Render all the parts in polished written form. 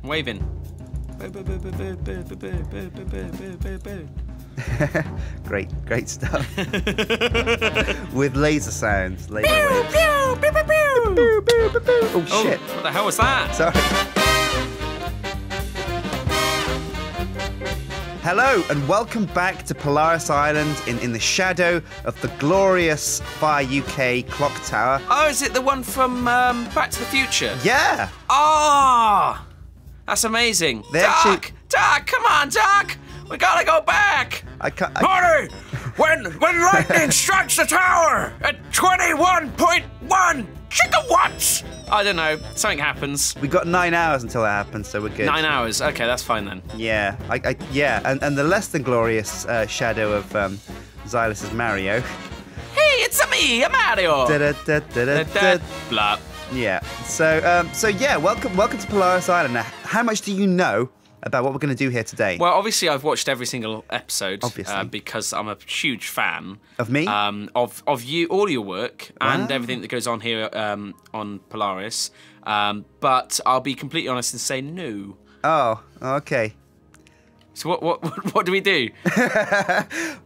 I'm waving. Great stuff. With laser sounds. Laser waves. Oh, shit. What the hell was that? Sorry. Hello and welcome back to Polaris Island in the shadow of the glorious Fire UK clock tower. Oh, is it the one from Back to the Future? Yeah. Ah, that's amazing. Doc, come on, Doc. We gotta go back. Marty, when lightning strikes the tower at 21.1 gigawatts. I don't know. Something happens. We got 9 hours until that happens, so we're good. 9 hours. Okay, that's fine then. Yeah, and the less than glorious shadow of Xylus's Mario. Hey, it's me, Mario. Blah. Yeah. So yeah, welcome to Polaris Island. Now, how much do you know about what we're going to do here today? Well, obviously, I've watched every single episode. Obviously. Because I'm a huge fan Of me? Of you, all your work, and everything that goes on here on Polaris. But I'll be completely honest and say no. Oh, okay. So what do we do?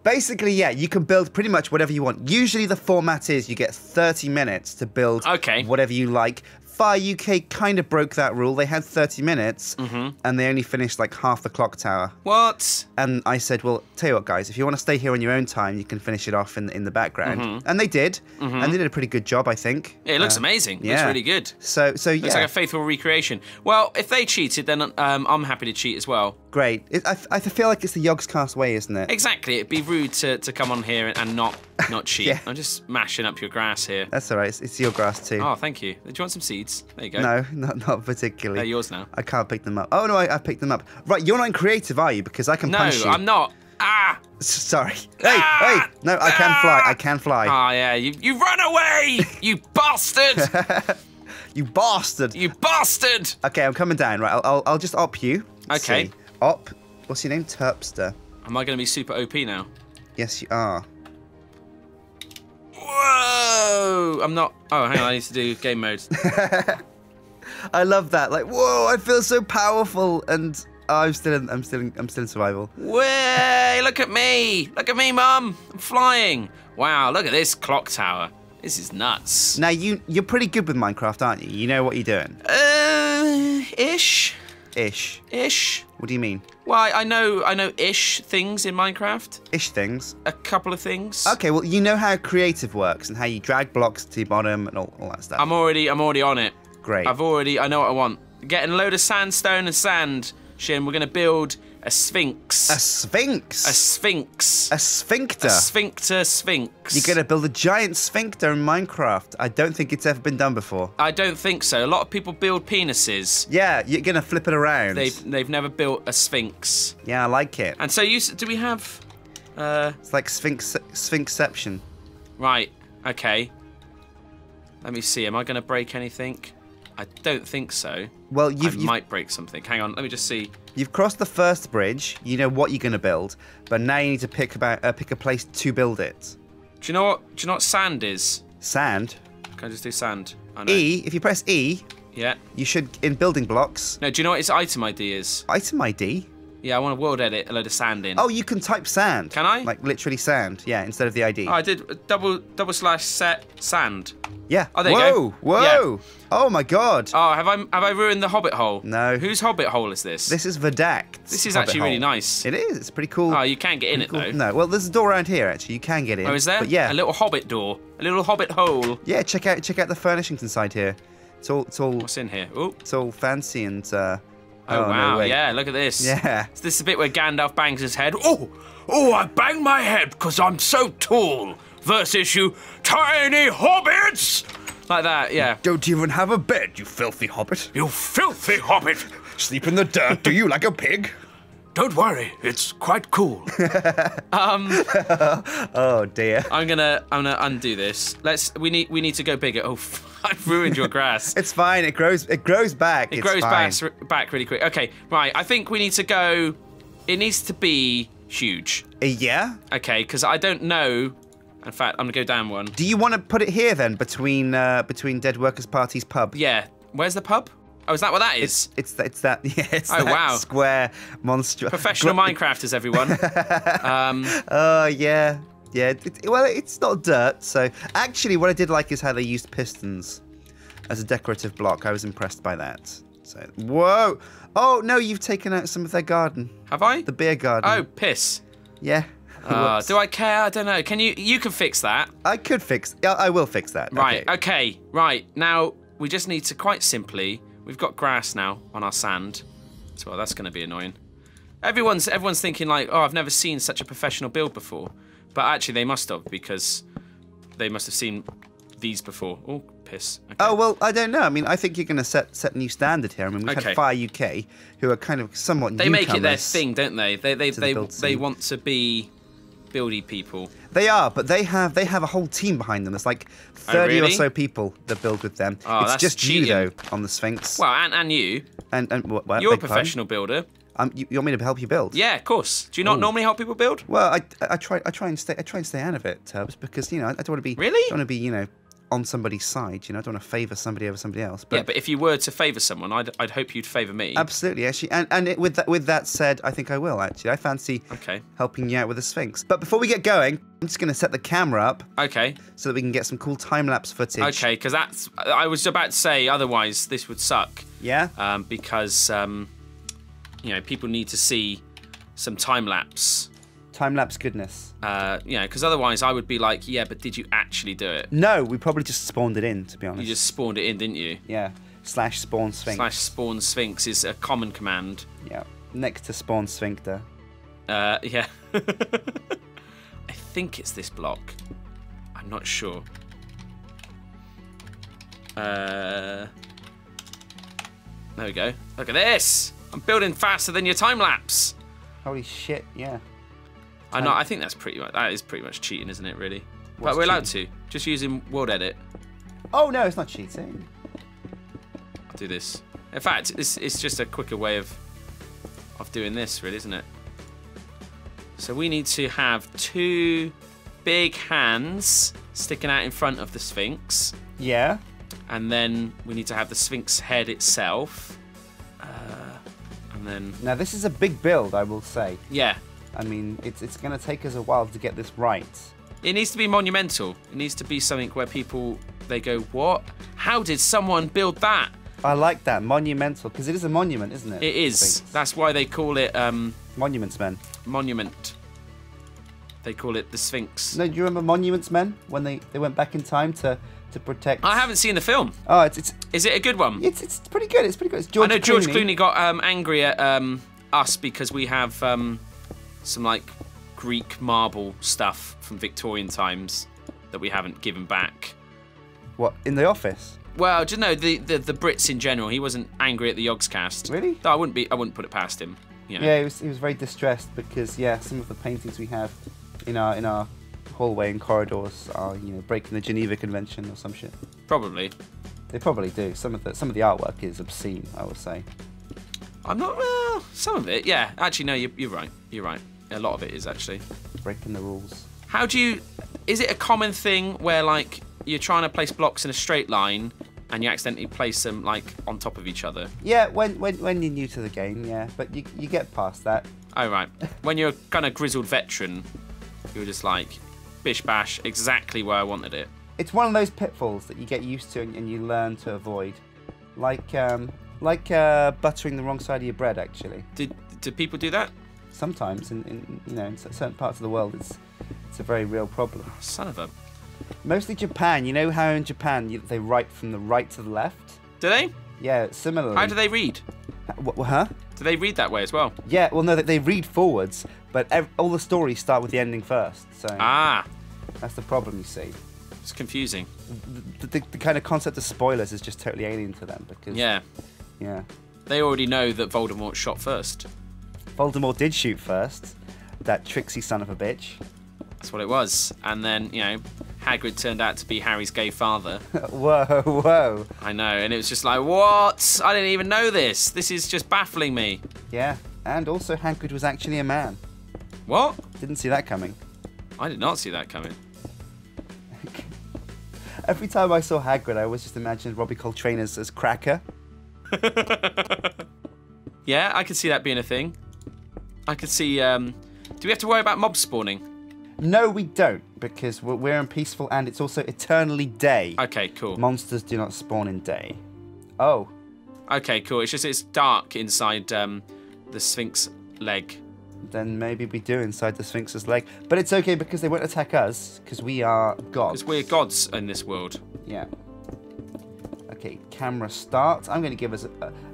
Basically, yeah, you can build pretty much whatever you want. Usually the format is you get 30 minutes to build whatever you like. Fire UK kind of broke that rule. They had 30 minutes, and they only finished like half the clock tower. What? And I said, well, tell you what, guys, if you want to stay here on your own time, you can finish it off in the background. And they did, and they did a pretty good job, I think. Yeah, it looks amazing. It looks really good. So yeah. Looks like a faithful recreation. Well, if they cheated, then I'm happy to cheat as well. Great. I feel like it's the Yogscast way, isn't it? Exactly. It'd be rude to come on here and not cheat. Yeah. I'm just mashing up your grass here. That's all right. It's your grass too. Oh, thank you. Do you want some seeds? There you go. No, not particularly. They're yours now. I can't pick them up. Oh, no, I picked them up. Right, you're not in creative, are you? Because I can punch you. No, I'm not. Ah! Sorry. Hey! No, I can fly. I can fly. Oh, yeah. You run away! You bastard! You bastard! You bastard! Okay, I'm coming down. Right, I'll just op you. Okay. See. Op. What's your name? Turpster. Am I going to be super OP now? Yes, you are. Whoa! I'm not. Oh, hang on. I need to do game mode. I love that. Like, whoa! I feel so powerful, and I'm still in survival. Way! Look at me! Look at me, Mum! I'm flying. Wow! Look at this clock tower. This is nuts. Now you're pretty good with Minecraft, aren't you? You know what you're doing. Ish. Ish. What do you mean? Well, I know ish things in Minecraft. Ish things. A couple of things. Okay, well you know how creative works and how you drag blocks to your bottom and all that stuff. I'm already on it. Great. I know what I want. Getting a load of sandstone and sand, Sjin. We're gonna build a sphinx. A sphinx? A sphinx. A sphincter? A sphinx. You're gonna build a giant sphincter in Minecraft. I don't think it's ever been done before. I don't think so. A lot of people build penises. Yeah, you're gonna flip it around. They've never built a sphinx. Yeah, I like it. And so do we have? It's like sphinxception. Right. Okay. Let me see. Am I gonna break anything? I don't think so. Well, I might break something. Hang on. Let me just see. You've crossed the first bridge. You know what you're going to build, but now you need to pick a place to build it. Do you know what sand is? Sand? Can I just do sand? I know. E. If you press E, yeah, you should in building blocks. No, do you know what its item ID is? Item ID? Yeah, I want to world edit a load of sand in. Oh, you can type sand. Can I? Like literally sand. Yeah, instead of the ID. Oh, I did double slash set sand. Yeah. Oh, there you go. Whoa! Yeah. Oh my God! Oh, have I ruined the Hobbit hole? No. Whose Hobbit hole is this? This is Verdact's. This is Hobbit actually hole. really nice. It is. It's pretty cool. Oh, you can't get in it though. No. Well, there's a door around here actually. You can get in. Oh, is there? But yeah. A little Hobbit door. A little Hobbit hole. Yeah. Check out the furnishings inside here. It's all. What's in here? Ooh. It's all fancy and. Oh wow! No way. Yeah, look at this. Yeah. So this is the bit where Gandalf bangs his head. Oh, I bang my head because I'm so tall versus you tiny hobbits. Like that, yeah. Don't even have a bed, you filthy hobbit. You filthy hobbit. Sleep in the dirt, do you, like a pig? Don't worry, it's quite cool. Oh dear. I'm gonna undo this. We need to go bigger. Oh, I've ruined your grass. It's fine. It grows back. It grows back really quick. Okay, right. I think we need to go. It needs to be huge. Yeah. Okay, because I don't know. In fact, I'm gonna go down one. Do you want to put it here then, between Dead Workers Party's pub? Yeah. Where's the pub? Oh, is that what that is? It's that. Yeah. It's oh that wow. Square monster. Professional Minecrafters, everyone. Oh yeah. Yeah. Well, it's not dirt. So actually, what I did like is how they used pistons as a decorative block. I was impressed by that. So whoa. Oh no, you've taken out some of their garden. Have I? The beer garden. Oh, piss. Yeah. Do I care? I don't know. Can you? You can fix that. I could fix. I will fix that. Right. Okay. Right. Now we just need to quite simply. We've got grass now on our sand. So well, that's going to be annoying. Everyone's thinking like, oh, I've never seen such a professional build before. But actually, they must have because they must have seen these before. Oh, piss. Okay. Oh well, I don't know. I mean, I think you're going to set a new standard here. I mean, we've had Fire UK, who are kind of somewhat. They make it their thing, don't they? They want to be buildy people. They are, but they have a whole team behind them. There's like 30 or so people that build with them. Oh, it's that's just cheating. you though on the Sphinx. Well, and you. And what? You're a professional builder. You want me to help you build? Yeah, of course. Do you not normally help people build? Well, I try and stay out of it, Tubbs, because I don't want to be really. I don't want to be on somebody's side. I don't want to favour somebody over somebody else. But yeah, but if you were to favour someone, I'd hope you'd favour me. Absolutely, actually. And with that said, I think I will actually. I fancy helping you out with the Sphinx. But before we get going, I'm just going to set the camera up. Okay. So that we can get some cool time-lapse footage. Okay, because I was about to say otherwise this would suck. Yeah. Because people need to see some time-lapse. Time-lapse goodness. Because otherwise I would be like, yeah, but did you actually do it? No, we probably just spawned it in, to be honest. You just spawned it in, didn't you? Yeah. /spawn Sphinx. /spawn Sphinx is a common command. Yeah. Next to spawn sphincter. Yeah. I think it's this block. I'm not sure. There we go. Look at this! I'm building faster than your time-lapse! Holy shit, yeah. I know. I think that is pretty much cheating, isn't it? Really, but we're allowed to just using World Edit. Oh no, it's not cheating. I'll do this. In fact, it's just a quicker way of doing this, really, isn't it? So we need to have 2 big hands sticking out in front of the Sphinx. Yeah. And then we need to have the Sphinx head itself. And then. Now this is a big build, I will say. Yeah. I mean, it's going to take us a while to get this right. It needs to be monumental. It needs to be something where people, they go, what? How did someone build that? I like that, monumental, because it is a monument, isn't it? It is. Sphinx. That's why they call it... Monuments Men. Monument. They call it the Sphinx. No, do you remember Monuments Men, when they went back in time to protect... I haven't seen the film. Oh, it's... Is it a good one? It's pretty good, it's pretty good. It's George I know George Clooney got angry at us because we have... some like Greek marble stuff from Victorian times that we haven't given back. What, in the office? Well, do you know the Brits in general? He wasn't angry at the Yogscast. Really? No, I wouldn't put it past him. Yeah, he was very distressed because some of the paintings we have in our hallway and corridors are breaking the Geneva Convention or some shit. Probably. They probably do. Some of the artwork is obscene, I would say. I'm not. Well, some of it, yeah. Actually, no, you're right. You're right. A lot of it is actually breaking the rules. How do you? Is it a common thing where like you're trying to place blocks in a straight line and you accidentally place them like on top of each other? Yeah, when you're new to the game, yeah, but you get past that. Oh right. When you're a kind of grizzled veteran, you're just like bish bash, exactly where I wanted it. It's one of those pitfalls that you get used to and you learn to avoid, like buttering the wrong side of your bread. Actually, do people do that? Sometimes, in certain parts of the world, it's a very real problem. Oh, son of a. Mostly Japan. You know how in Japan they write from the right to the left? Do they? Yeah, similarly. How do they read? Huh? Do they read that way as well? Yeah, well, no, they read forwards, but all the stories start with the ending first. So that's the problem, you see. It's confusing. The kind of concept of spoilers is just totally alien to them because. Yeah. They already know that Voldemort shot first. Voldemort did shoot first, that tricksy son of a bitch. That's what it was. And then, Hagrid turned out to be Harry's gay father. Whoa. I know, and it was just like, what? I didn't even know this. This is just baffling me. Yeah, and also Hagrid was actually a man. What? Didn't see that coming. I did not see that coming. Every time I saw Hagrid, I always just imagined Robbie Coltrane as Cracker. Yeah, I could see that being a thing. I could see... do we have to worry about mob spawning? No, we don't, because we're in peaceful and it's also eternally day. Okay, cool. Monsters do not spawn in day. Oh. Okay, cool. It's just it's dark inside the Sphinx leg. Then maybe we do inside the Sphinx's leg. But it's okay because they won't attack us, because we are gods. Because we're gods in this world. Yeah. Okay, camera start. I'm going to give us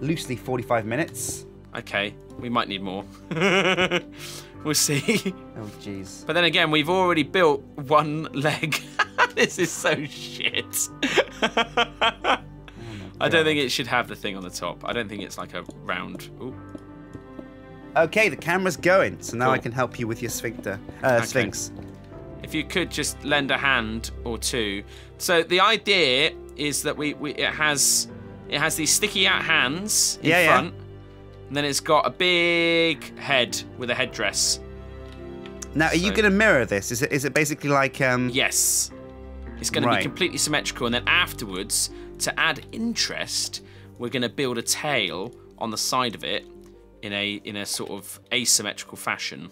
loosely 45 minutes. Okay, we might need more. We'll see. Oh, jeez. But then again, we've already built one leg. This is so shit. I don't think it should have the thing on the top. I don't think it's like a round... Ooh. Okay, the camera's going, so now Cool. I can help you with your sphincter, Sphinx. If you could just lend a hand or two. So the idea is that it has these sticky out hands in front, and then it's got a big head with a headdress. Now, are you going to mirror this? Is it basically like? Yes, it's going to be completely symmetrical, and then afterwards, to add interest, we're going to build a tail on the side of it in a sort of asymmetrical fashion.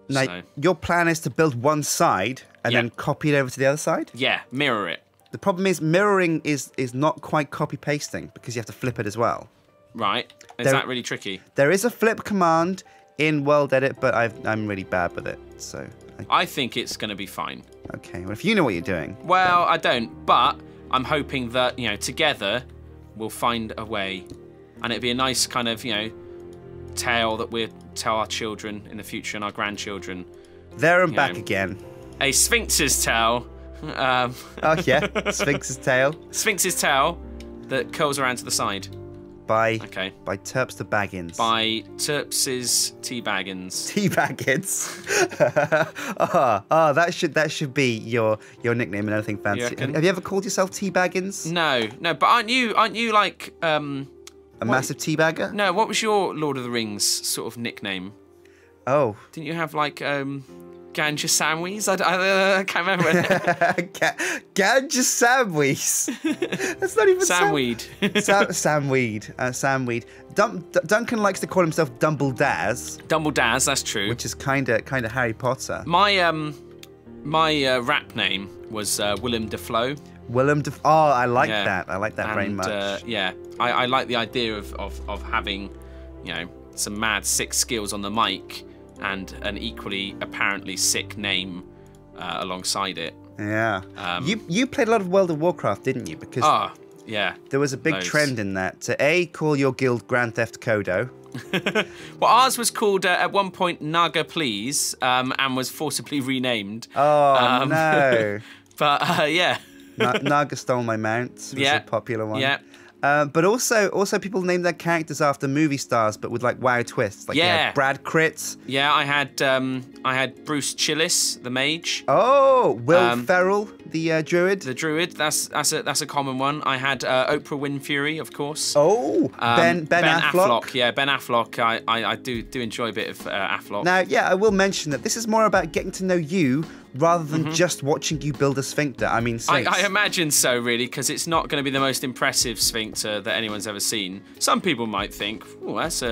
Now, your plan is to build one side and then copy it over to the other side? Yeah, mirror it. The problem is mirroring is not quite copy-pasting because you have to flip it as well. Right. Is that really tricky? There is a flip command in World Edit, but I'm really bad with it, so... I think it's going to be fine. Okay, well, if you know what you're doing... Well, I don't, but I'm hoping that, together we'll find a way. And it'd be a nice kind of, tale that we'll tell our children in the future and our grandchildren. There and back again. A Sphinx's tale. Oh, yeah. Sphinx's tale. Sphinx's tale that curls around to the side. By Turpster Baggins. By Turps's Teabaggins. Teabaggins. That should be your nickname and anything fancy. Have you ever called yourself Teabaggins? No, but aren't you like a massive teabagger? No, what was your Lord of the Rings sort of nickname? Oh. Didn't you have like Ganja Samwise? I can't remember. Ganja Samwise. That's not even Samweed. Samweed. Duncan likes to call himself Dumbledaz. Dumbledaz, that's true. Which is kind of Harry Potter. My rap name was Willem Dafoe. Oh, I like that. I like that very much. I like the idea of having, some mad sick skills on the mic and an equally apparently sick name alongside it. Yeah. You played a lot of World of Warcraft, didn't you? Because there was a big trend in that to call your guild Grand Theft Kodo. Well, ours was called at one point Naga Please, and was forcibly renamed. Oh no! But yeah. Naga Stole My Mount was a popular one. Yeah. But also people named their characters after movie stars, but with like wow twists. Like you had Brad Critz. Yeah, I had Bruce Chillis, the mage. Oh, Will Ferrell, the druid. The druid. That's a common one. I had Oprah Winfrey, of course. Oh, Ben Affleck. Yeah, Ben Affleck. I do enjoy a bit of Affleck. Now, I will mention that this is more about getting to know you rather than just watching you build a sphincter. I mean, I imagine so, really, because it's not going to be the most impressive sphincter that anyone's ever seen. Some people might think, "Oh, that's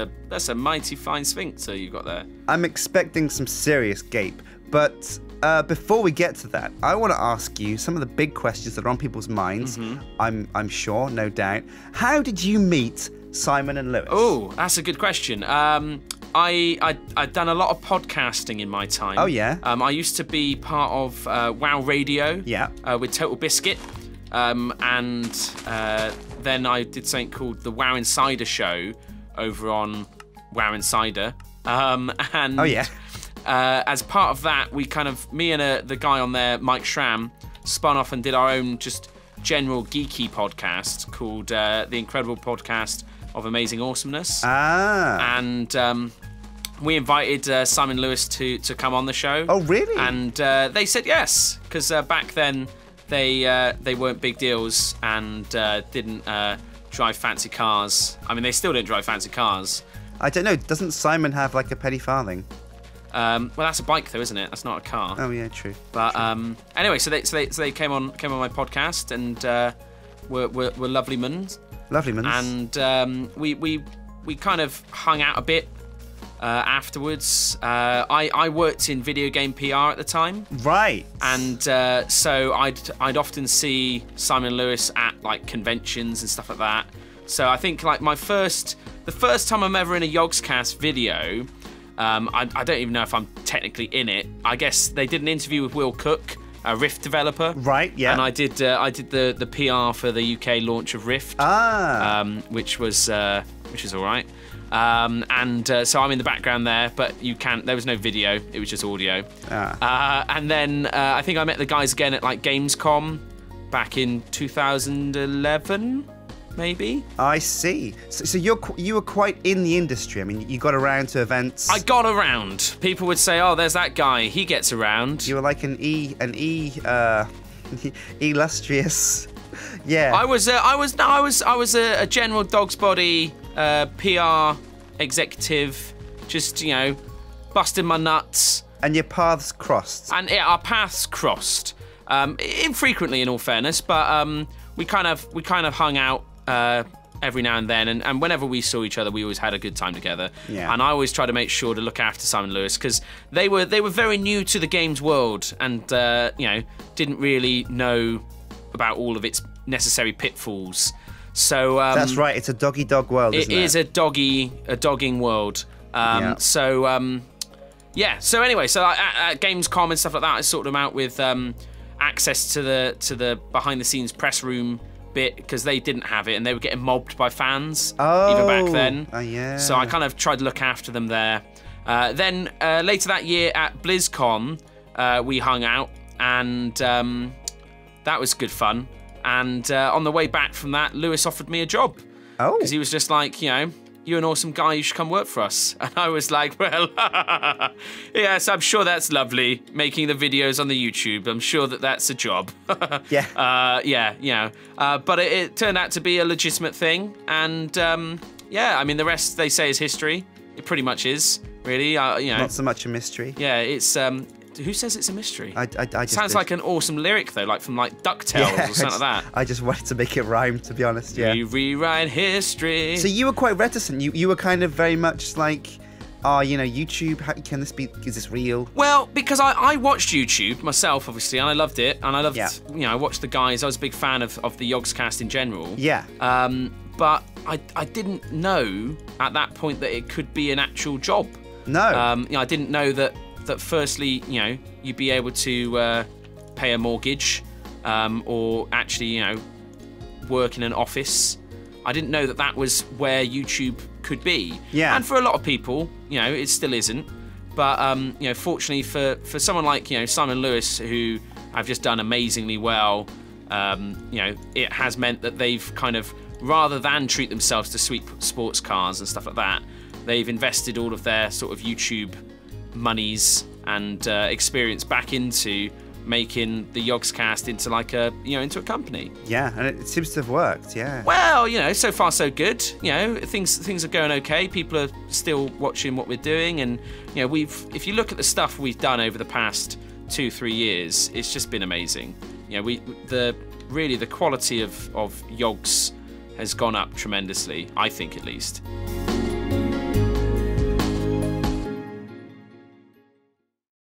a mighty fine sphincter you've got there." I'm expecting some serious gape, but before we get to that, I want to ask you some of the big questions that are on people's minds. I'm sure, no doubt. How did you meet Simon and Lewis? Oh, that's a good question. I've done a lot of podcasting in my time. Oh, yeah? I used to be part of WoW Radio with Total Biscuit. And then I did something called the WoW Insider Show over on WoW Insider. As part of that, we me and the guy on there, Mike Schramm, spun off and did our own just general geeky podcast called The Incredible Podcast of Amazing Awesomeness. And we invited Simon Lewis to come on the show. Oh, really? And they said yes, because back then they weren't big deals and didn't drive fancy cars. I mean, they still didn't drive fancy cars. I don't know. Doesn't Simon have like a penny farthing? Well, that's a bike though, isn't it? That's not a car. Oh yeah, true. But anyway, so they came on my podcast, and were lovely muns. Lovely muns. And we kind of hung out a bit afterwards. I worked in video game PR at the time. Right. And so I'd often see Simon Lewis at like conventions and stuff like that. So I think like the first time I'm ever in a Yogscast video, I don't even know if I'm technically in it. I guess they did an interview with Will Cook, a Rift developer. Right, yeah. And I did the PR for the UK launch of Rift. Which was all right. So I'm in the background there, but there was no video, it was just audio. And then I think I met the guys again at like Gamescom back in 2011, maybe. I see. So you were quite in the industry. I mean, you got around to events. I got around. People would say, "Oh, there's that guy. He gets around." You were like an illustrious. Yeah. I was a general dog's body PR executive, just busting my nuts. And your paths crossed. And our paths crossed, infrequently, in all fairness, but we kind of hung out every now and then, and whenever we saw each other, we always had a good time together. Yeah. And I always try to make sure to look after Simon Lewis because they were very new to the games world and didn't really know about all of its necessary pitfalls. So that's right. It's a dog world. Isn't it? It is a dogging world. Yeah. So anyway, at Gamescom and stuff like that, I sorted them out with access to the behind the scenes press room bit because they didn't have it and they were getting mobbed by fans even back then. Yeah. So I kind of tried to look after them there. Then later that year at BlizzCon, we hung out and that was good fun. And on the way back from that, Lewis offered me a job. Oh. Because he was just like, you're an awesome guy, you should come work for us. And I was like, well, yes, I'm sure that's lovely, making the videos on the YouTube. I'm sure that's a job. Yeah. But it turned out to be a legitimate thing. And, I mean, the rest, they say, is history. It pretty much is, really. Not so much a mystery. Yeah, it's... who says it's a mystery? I just sounds like an awesome lyric, though, like from like DuckTales or something like that. I just wanted to make it rhyme, to be honest, yeah. We rewrite history. So you were quite reticent. You were kind of very much like, YouTube, can this be, is this real? Well, because I watched YouTube myself, obviously, and I loved it. And I loved, I watched the guys. I was a big fan of the Yogscast in general. Yeah. But I didn't know at that point that it could be an actual job. No. I didn't know that firstly, you'd be able to pay a mortgage or actually, work in an office. I didn't know that was where YouTube could be. Yeah. And for a lot of people, it still isn't. But, fortunately for someone like, Simon Lewis, who have just done amazingly well, it has meant that they've kind of, rather than treat themselves to sweet sports cars and stuff like that, they've invested all of their sort of YouTube monies and experience back into making the Yogscast into like into a company. Yeah, and it seems to have worked. Yeah. Well, so far so good. Things are going okay. People are still watching what we're doing, and if you look at the stuff we've done over the past 2-3 years, it's just been amazing. The quality of Yogs has gone up tremendously. I think, at least.